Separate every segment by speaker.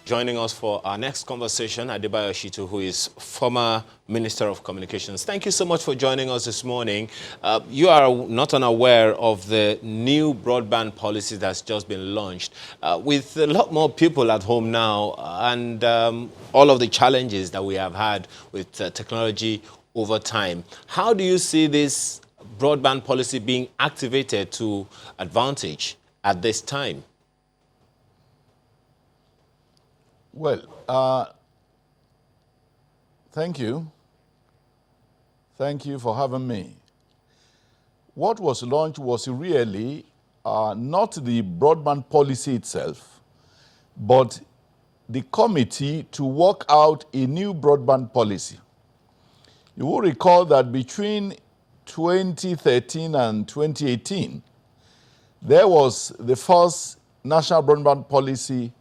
Speaker 1: Joining us for our next conversation, Shittu, who is former Minister of Communications. Thank you so much for joining us this morning. You are not unaware of the new broadband policy that's just been launched, with a lot more people at home now and all of the challenges that we have had with technology over time. How do you see this broadband policy being activated to advantage at this time?
Speaker 2: Well, thank you. Thank you for having me. What was launched was really not the broadband policy itself, but the committee to work out a new broadband policy. You will recall that between 2013 and 2018, there was the first national broadband policy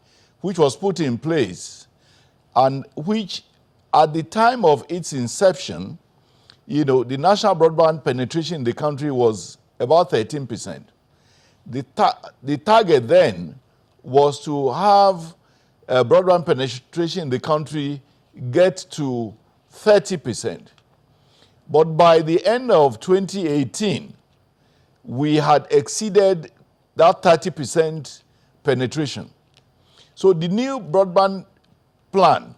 Speaker 2: which was put in place, and which at the time of its inception, the national broadband penetration in the country was about 13%. The target then was to have broadband penetration in the country get to 30%. But by the end of 2018, we had exceeded that 30% penetration. So the new broadband plan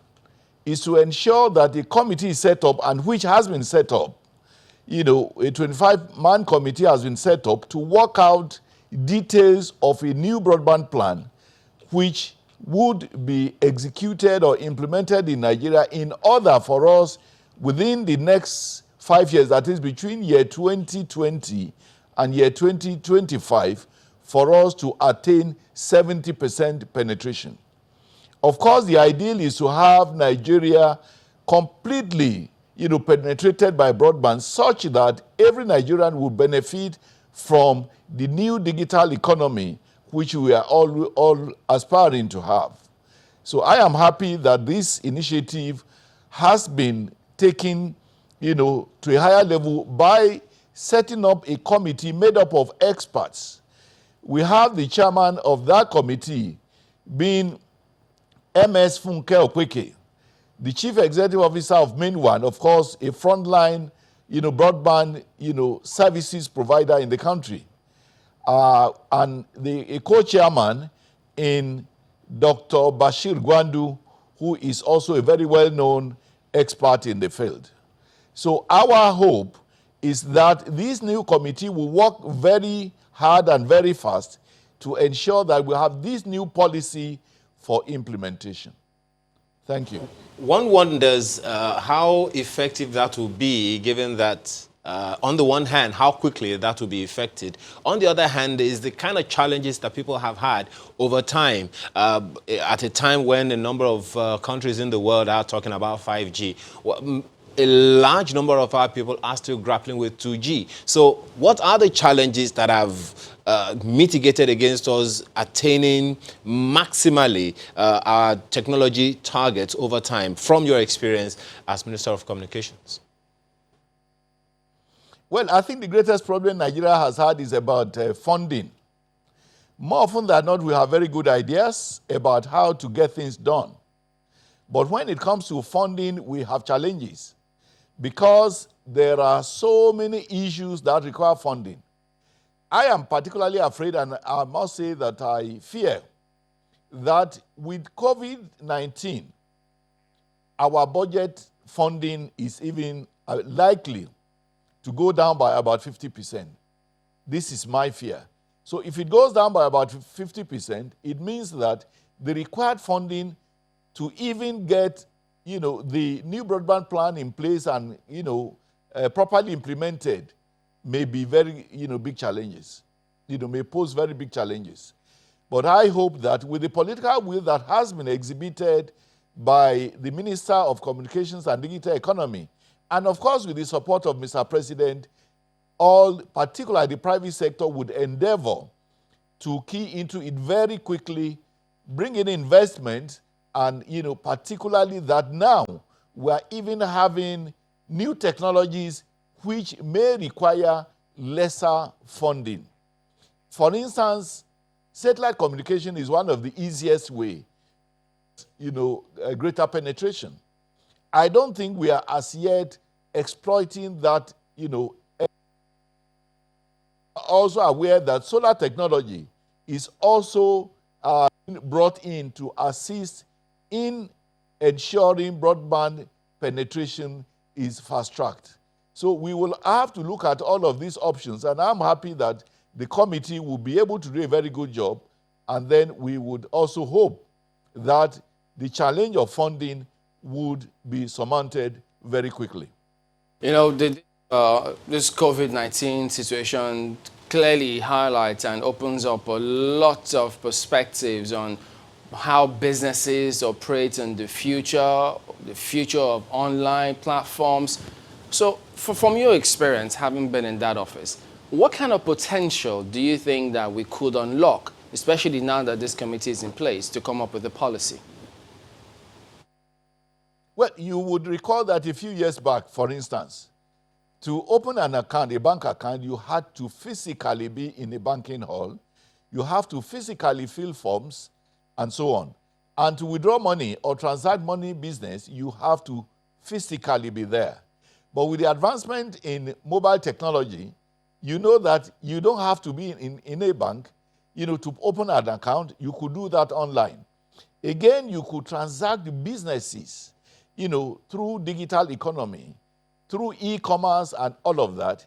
Speaker 2: is to ensure that the committee is set up, and which has been set up. A 25-man committee has been set up to work out details of a new broadband plan which would be executed or implemented in Nigeria in order for us within the next 5 years, that is between year 2020 and year 2025, for us to attain 70% penetration. Of course, the ideal is to have Nigeria completely, penetrated by broadband, such that every Nigerian will benefit from the new digital economy, which we are all aspiring to have. So I am happy that this initiative has been taken, to a higher level by setting up a committee made up of experts. We have the chairman of that committee being MS Funke Okweke, the chief executive officer of Main One, of course, a frontline, broadband, services provider in the country. And a co-chairman in Dr. Bashir Gwandu, who is also a very well-known expert in the field. So our hope is that this new committee will work very hard and very fast to ensure that we have this new policy for implementation. Thank you.
Speaker 1: One wonders how effective that will be, given that on the one hand, how quickly that will be effected. On the other hand, is the kind of challenges that people have had over time, at a time when a number of countries in the world are talking about 5G. A large number of our people are still grappling with 2G. So what are the challenges that have mitigated against us attaining maximally our technology targets over time, from your experience as Minister of Communications?
Speaker 2: Well, I think the greatest problem Nigeria has had is about funding. More often than not, we have very good ideas about how to get things done. But when it comes to funding, we have challenges, because there are so many issues that require funding. I am particularly afraid, and I must say that I fear, that with COVID-19, our budget funding is even likely to go down by about 50%. This is my fear. So if it goes down by about 50%, it means that the required funding to even get the new broadband plan in place and, properly implemented may be very, big challenges. May pose very big challenges. But I hope that with the political will that has been exhibited by the Minister of Communications and Digital Economy, and of course with the support of Mr. President, all, particularly the private sector, would endeavor to key into it very quickly, bring in investment, and, particularly that now we are even having new technologies which may require lesser funding. For instance, satellite communication is one of the easiest way greater penetration. I don't think we are as yet exploiting that, also aware that solar technology is also brought in to assist in ensuring broadband penetration is fast-tracked. So we will have to look at all of these options, and I'm happy that the committee will be able to do a very good job, and then we would also hope that the challenge of funding would be surmounted very quickly.
Speaker 3: This COVID-19 situation clearly highlights and opens up a lot of perspectives on how businesses operate in the future of online platforms. So from your experience, having been in that office, what kind of potential do you think that we could unlock, especially now that this committee is in place, to come up with a policy?
Speaker 2: Well, you would recall that a few years back, for instance, to open an account, a bank account, you had to physically be in a banking hall. You have to physically fill forms and so on. And to withdraw money or transact money business, you have to physically be there. But with the advancement in mobile technology, you know that you don't have to be in a bank, to open an account. You could do that online. Again, you could transact businesses, through digital economy, through e-commerce and all of that.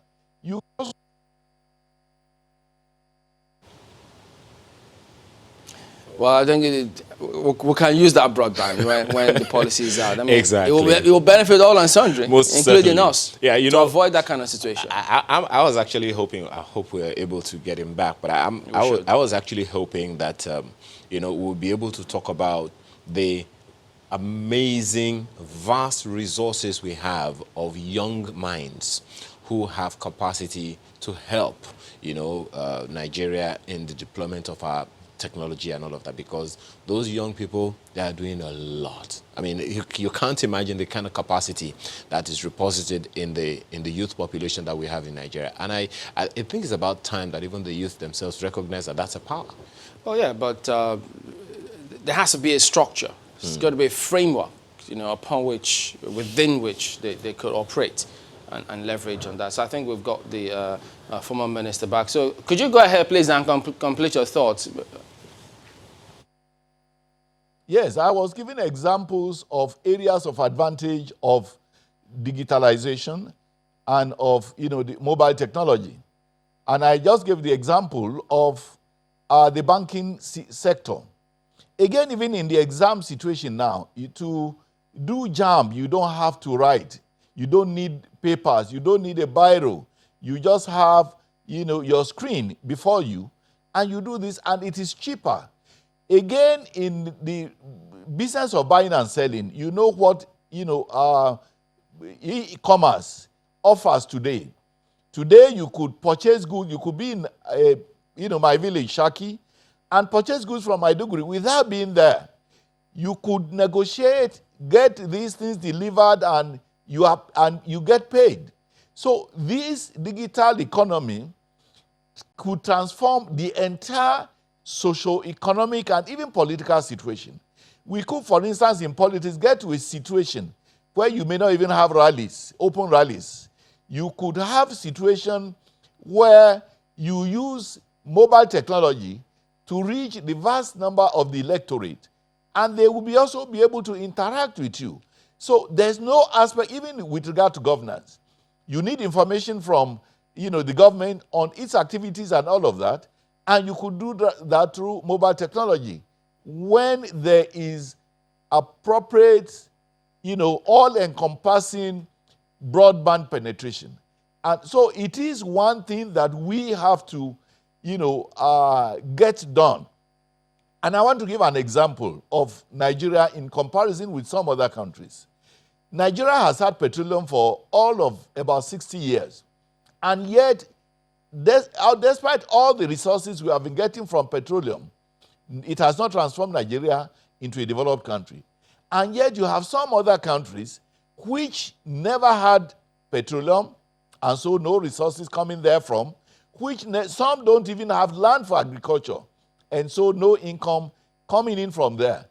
Speaker 3: Well, I think we can use that broadband when the policy is out. I mean,
Speaker 1: exactly.
Speaker 3: It will benefit all and sundry, including
Speaker 1: certainly.
Speaker 3: us, to avoid that kind of situation.
Speaker 1: I was actually hoping, I hope we're able to get him back, but I was actually hoping that, we'll be able to talk about the amazing, vast resources we have of young minds who have capacity to help, Nigeria in the deployment of our technology and all of that, because those young people, they are doing a lot. I mean, you can't imagine the kind of capacity that is reposited in the youth population that we have in Nigeria. And I think it's about time that even the youth themselves recognize that that's a power.
Speaker 3: Oh yeah, but there has to be a structure. It's got to be a framework, within which they could operate and leverage on that. So I think we've got the former minister back. So could you go ahead, please, and complete your thoughts?
Speaker 2: Yes, I was giving examples of areas of advantage of digitalization and of, the mobile technology. And I just gave the example of the banking sector. Again, even in the exam situation now, to do JAMB, you don't have to write. You don't need papers. You don't need a biro. You just have, your screen before you, and you do this, and it is cheaper. Again, in the business of buying and selling, you know what, e-commerce offers today. Today, you could purchase goods. You could be in, my village, Shaki, and purchase goods from Maiduguri without being there. You could negotiate, get these things delivered, and you get paid. So this digital economy could transform the entire socio-economic and even political situation. We could, for instance, in politics, get to a situation where you may not even have rallies, open rallies. You could have a situation where you use mobile technology to reach the vast number of the electorate, and they will also be able to interact with you. So there's no aspect, even with regard to governance. You need information from, the government on its activities and all of that, and you could do that through mobile technology when there is appropriate, all-encompassing broadband penetration. And so it is one thing that we have to, get done. And I want to give an example of Nigeria in comparison with some other countries. Nigeria has had petroleum for all of about 60 years. And yet, despite all the resources we have been getting from petroleum, it has not transformed Nigeria into a developed country. And yet you have some other countries which never had petroleum, and so no resources coming there from, which some don't even have land for agriculture, and so no income coming in from there.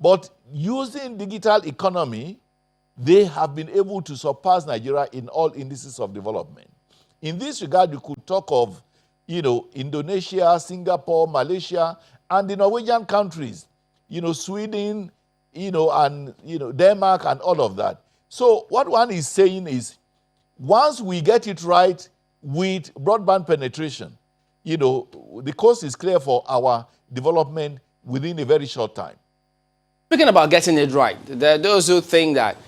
Speaker 2: But using digital economy, they have been able to surpass Nigeria in all indices of development. In this regard, you could talk of, Indonesia, Singapore, Malaysia, and the Norwegian countries, Sweden, and, Denmark and all of that. So what one is saying is, once we get it right with broadband penetration, the course is clear for our development within a very short time.
Speaker 3: Speaking about getting it right, there are those who think that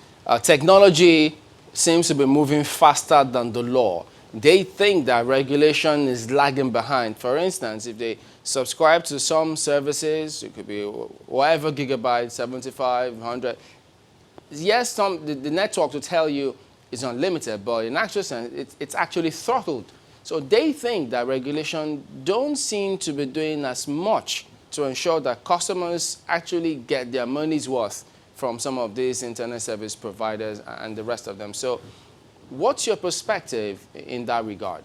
Speaker 3: technology seems to be moving faster than the law. They think that regulation is lagging behind. For instance, if they subscribe to some services, it could be whatever gigabyte, 75, 100. Yes, the network will tell you it's unlimited, but in actual sense, it's actually throttled. So they think that regulation don't seem to be doing as much to ensure that customers actually get their money's worth from some of these internet service providers and the rest of them. So what's your perspective in that regard?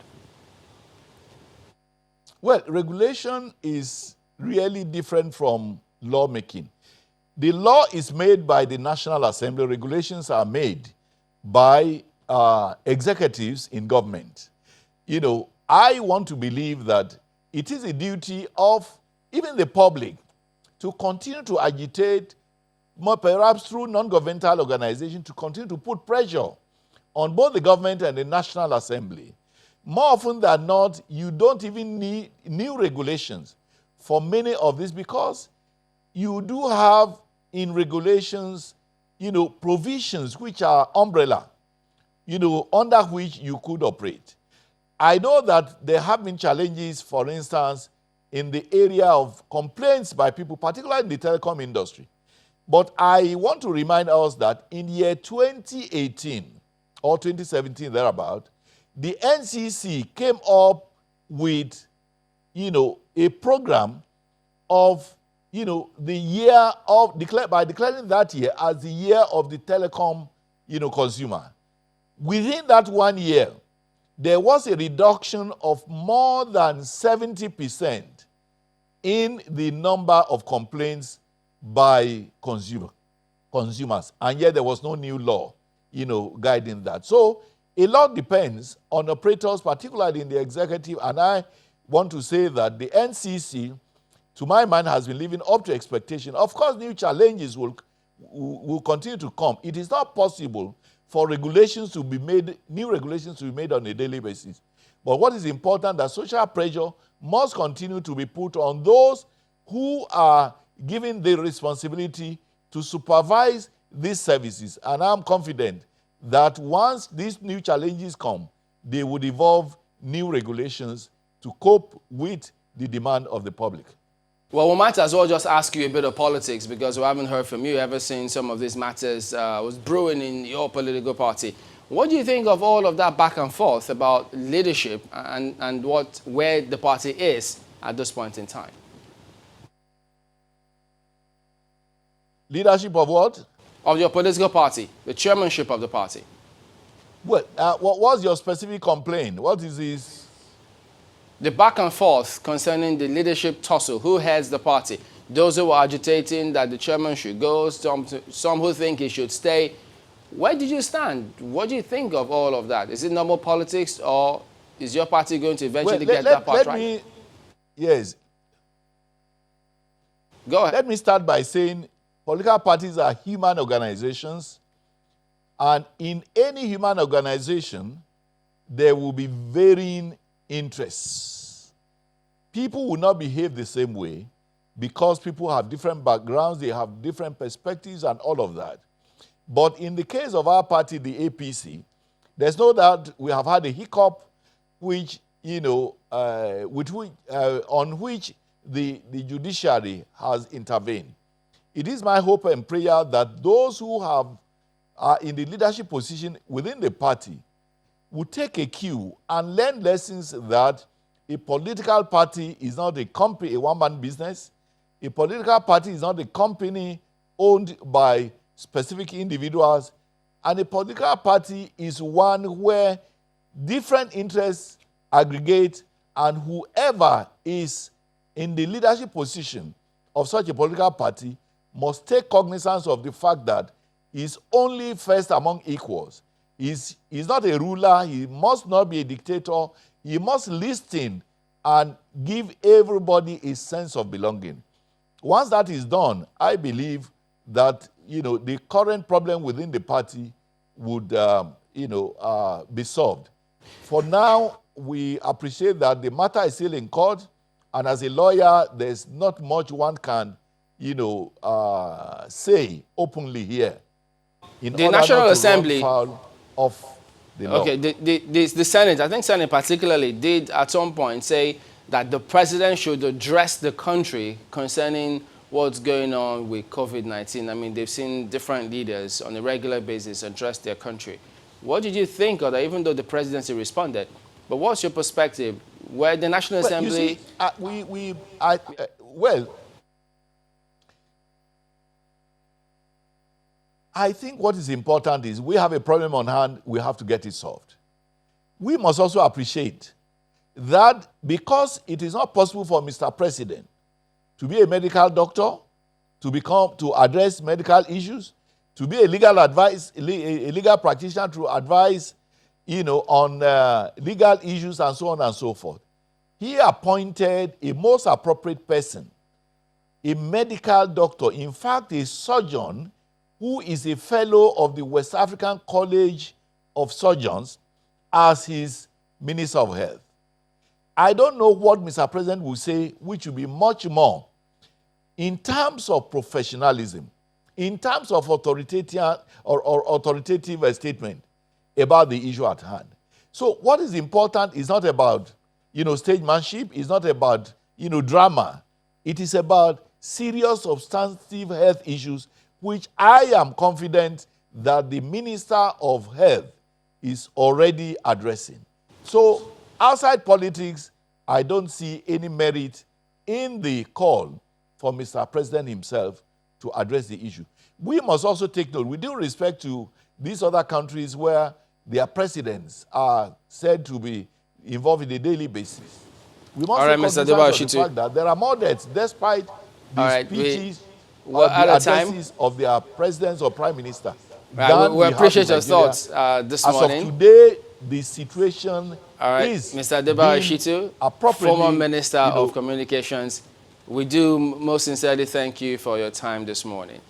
Speaker 2: Well, regulation is really different from lawmaking. The law is made by the National Assembly. Regulations are made by executives in government. I want to believe that it is a duty of even the public to continue to agitate, more perhaps through non-governmental organizations, to continue to put pressure on both the government and the National Assembly. More often than not, you don't even need new regulations for many of these, because you do have in regulations, provisions which are umbrella, under which you could operate. I know that there have been challenges, for instance, in the area of complaints by people, particularly in the telecom industry. But I want to remind us that in year 2018 or 2017, thereabout, the NCC came up with, a program of, the year of, by declaring that year as the year of the telecom, consumer. Within that 1 year, there was a reduction of more than 70% in the number of complaints by consumers. And yet there was no new law, guiding that. So a lot depends on operators, particularly in the executive. And I want to say that the NCC, to my mind, has been living up to expectation. Of course, new challenges will continue to come. It is not possible for regulations to be made, new regulations to be made on a daily basis. But what is important, that social pressure must continue to be put on those who are given the responsibility to supervise these services. And I'm confident that once these new challenges come, they would evolve new regulations to cope with the demand of the public.
Speaker 3: Well, we might as well just ask you a bit of politics, because we haven't heard from you ever since some of these matters was brewing in your political party. What do you think of all of that back and forth about leadership and where the party is at this point in time?
Speaker 2: Leadership of what?
Speaker 3: Of your political party, the chairmanship of the party.
Speaker 2: Well, what was your specific complaint? What is this?
Speaker 3: The back and forth concerning the leadership tussle. Who heads the party? Those who are agitating that the chairman should go, some who think he should stay. Where did you stand? What do you think of all of that? Is it normal politics, or is your party going to eventually get that part right?
Speaker 2: Yes.
Speaker 3: Go ahead.
Speaker 2: Let me start by saying political parties are human organizations, and in any human organization, there will be varying interests. People will not behave the same way because people have different backgrounds, they have different perspectives and all of that. But in the case of our party, the APC, there's no doubt we have had a hiccup which, on which the judiciary has intervened. It is my hope and prayer that those who are in the leadership position within the party will take a cue and learn lessons that a political party is not a company, a one-man business. A political party is not a company owned by specific individuals. And a political party is one where different interests aggregate, and whoever is in the leadership position of such a political party must take cognizance of the fact that he's only first among equals. He's not a ruler. He must not be a dictator. He must listen and give everybody a sense of belonging. Once that is done, I believe that, the current problem within the party would, be solved. For now, we appreciate that the matter is still in court, and as a lawyer, there's not much one can, say openly here.
Speaker 3: The National Assembly
Speaker 2: of the law.
Speaker 3: Okay, the Senate, I think Senate particularly, did at some point say that the president should address the country concerning what's going on with COVID-19. I mean, they've seen different leaders on a regular basis address their country. What did you think of that, even though the presidency responded? But what's your perspective? Where the National Assembly...
Speaker 2: I think what is important is we have a problem on hand, we have to get it solved. We must also appreciate that because it is not possible for Mr. President to be a medical doctor, to address medical issues, to be a legal practitioner to advise, on legal issues and so on and so forth. He appointed a most appropriate person, a medical doctor, in fact, a surgeon who is a fellow of the West African College of Surgeons as his Minister of Health. I don't know what Mr. President will say, which will be much more in terms of professionalism, in terms of authoritative statement about the issue at hand. So what is important is not about, stagemanship, it's not about, drama. It is about serious, substantive health issues, which I am confident that the Minister of Health is already addressing. So outside politics, I don't see any merit in the call for Mr. President himself to address the issue. We must also take note, with due respect to these other countries where their presidents are said to be involved in a daily basis. We must take cognizance of the fact that there are more deaths despite the speeches or the addresses of their presidents or prime minister.
Speaker 3: We appreciate your thoughts this morning.
Speaker 2: As of today, the situation is
Speaker 3: Mr. Adebayo Shittu, former Minister of Communications, we do most sincerely thank you for your time this morning.